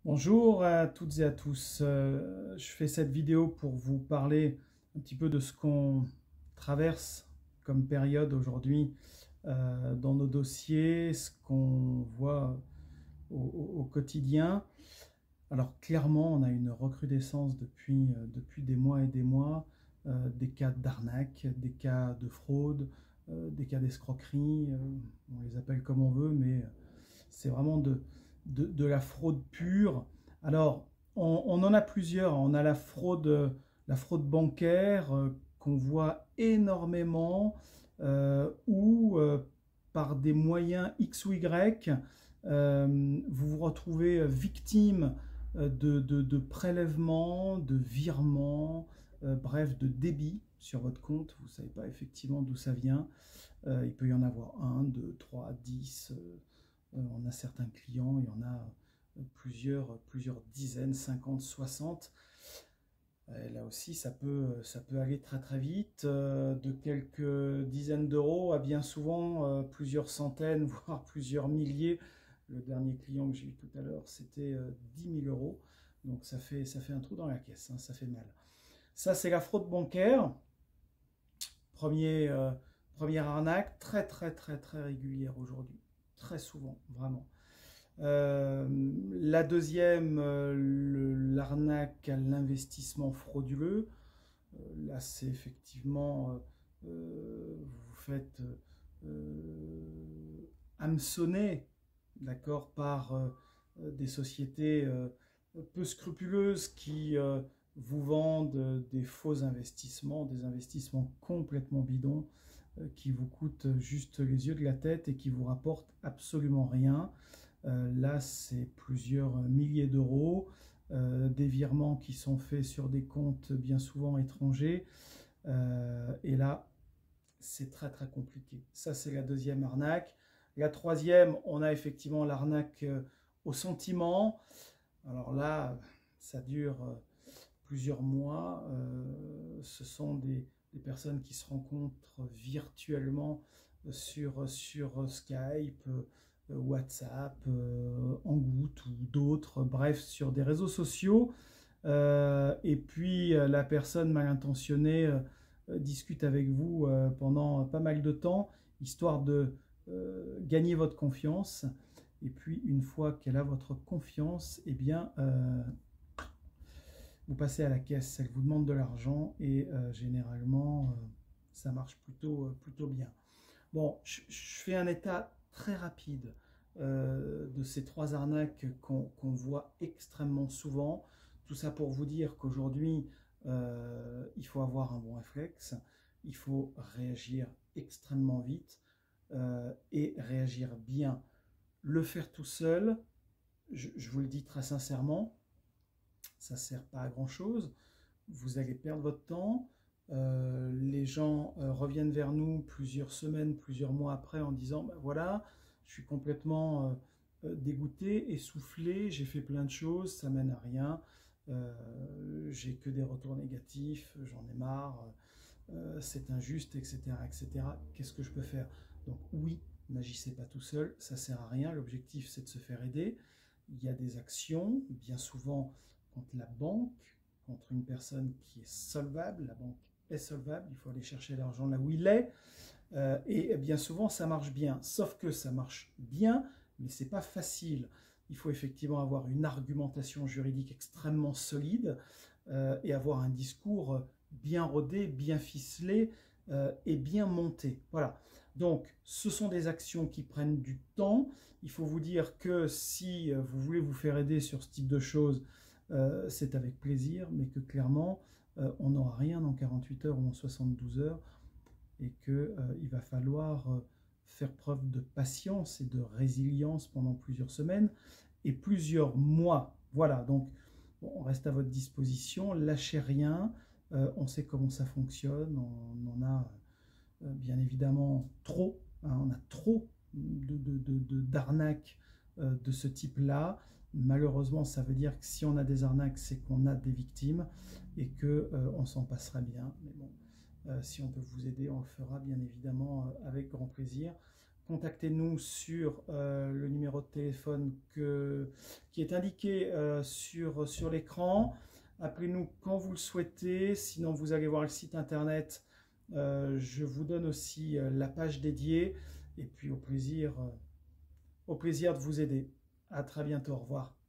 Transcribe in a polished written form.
Bonjour à toutes et à tous. Je fais cette vidéo pour vous parler un petit peu de ce qu'on traverse comme période aujourd'hui dans nos dossiers, ce qu'on voit au quotidien. Alors clairement, on a une recrudescence depuis des mois et des mois, des cas d'arnaque, des cas de fraude, des cas d'escroquerie, on les appelle comme on veut, mais c'est vraiment de la fraude pure. Alors, on en a plusieurs. On a la fraude bancaire qu'on voit énormément, où par des moyens X ou Y, vous vous retrouvez victime de prélèvements, de virements, bref, de débits sur votre compte. Vous ne savez pas effectivement d'où ça vient. Il peut y en avoir un, deux, trois, 10. On a certains clients, il y en a plusieurs dizaines, 50, 60. Là aussi, ça peut aller très très vite, de quelques dizaines d'euros à bien souvent plusieurs centaines, voire plusieurs milliers. Le dernier client que j'ai eu tout à l'heure, c'était 10 000 euros. Donc ça fait un trou dans la caisse, hein, ça fait mal. Ça, c'est la fraude bancaire. Premier, euh, Première arnaque, très très très très régulière aujourd'hui. Très souvent, vraiment. La deuxième, l'arnaque à l'investissement frauduleux. Là, c'est effectivement, vous vous faites hameçonner, d'accord, par des sociétés peu scrupuleuses qui vous vendent des faux investissements, des investissements complètement bidons, qui vous coûtent juste les yeux de la tête et qui vous rapportent absolument rien. Là, c'est plusieurs milliers d'euros, des virements qui sont faits sur des comptes bien souvent étrangers. Et là, c'est très très compliqué. Ça, c'est la deuxième arnaque. La troisième, on a effectivement l'arnaque au sentiment. Alors là, ça dure plusieurs mois. Ce sont des personnes qui se rencontrent virtuellement sur Skype, WhatsApp, Hangout ou d'autres, bref, sur des réseaux sociaux. Et puis la personne mal intentionnée discute avec vous pendant pas mal de temps, histoire de gagner votre confiance. Et puis une fois qu'elle a votre confiance, eh bien, vous passez à la caisse, elle vous demande de l'argent et généralement, ça marche plutôt bien. Bon, je fais un état très rapide de ces trois arnaques qu'on voit extrêmement souvent. Tout ça pour vous dire qu'aujourd'hui, il faut avoir un bon réflexe, il faut réagir extrêmement vite et réagir bien. Le faire tout seul, je vous le dis très sincèrement, ça ne sert pas à grand chose. Vous allez perdre votre temps. Les gens reviennent vers nous plusieurs semaines, plusieurs mois après en disant bah voilà, je suis complètement dégoûté, essoufflé, j'ai fait plein de choses, ça mène à rien, j'ai que des retours négatifs, j'en ai marre, c'est injuste, etc., etc. Qu'est-ce que je peux faire? Donc oui, n'agissez pas tout seul, ça sert à rien. L'objectif, c'est de se faire aider. Il y a des actions, bien souvent contre la banque, contre une personne qui est solvable. La banque est solvable, il faut aller chercher l'argent là où il est. Et bien souvent, ça marche bien. Sauf que ça marche bien, mais c'est pas facile. Il faut effectivement avoir une argumentation juridique extrêmement solide et avoir un discours bien rodé, bien ficelé et bien monté. Voilà. Donc, ce sont des actions qui prennent du temps. Il faut vous dire que si vous voulez vous faire aider sur ce type de choses, c'est avec plaisir, mais que clairement, on n'aura rien en 48 heures ou en 72 heures et qu'il va falloir faire preuve de patience et de résilience pendant plusieurs semaines et plusieurs mois. Voilà, donc bon, on reste à votre disposition, lâchez rien, on sait comment ça fonctionne, on en a bien évidemment trop, hein, on a trop d'arnaques de ce type-là. Malheureusement, ça veut dire que si on a des arnaques, c'est qu'on a des victimes et que on s'en passera bien. Mais bon, si on peut vous aider, on le fera bien évidemment avec grand plaisir. contactez-nous sur le numéro de téléphone qui est indiqué sur l'écran. Appelez-nous quand vous le souhaitez. Sinon, vous allez voir le site internet. Je vous donne aussi la page dédiée. Et puis au plaisir de vous aider. À très bientôt. Au revoir.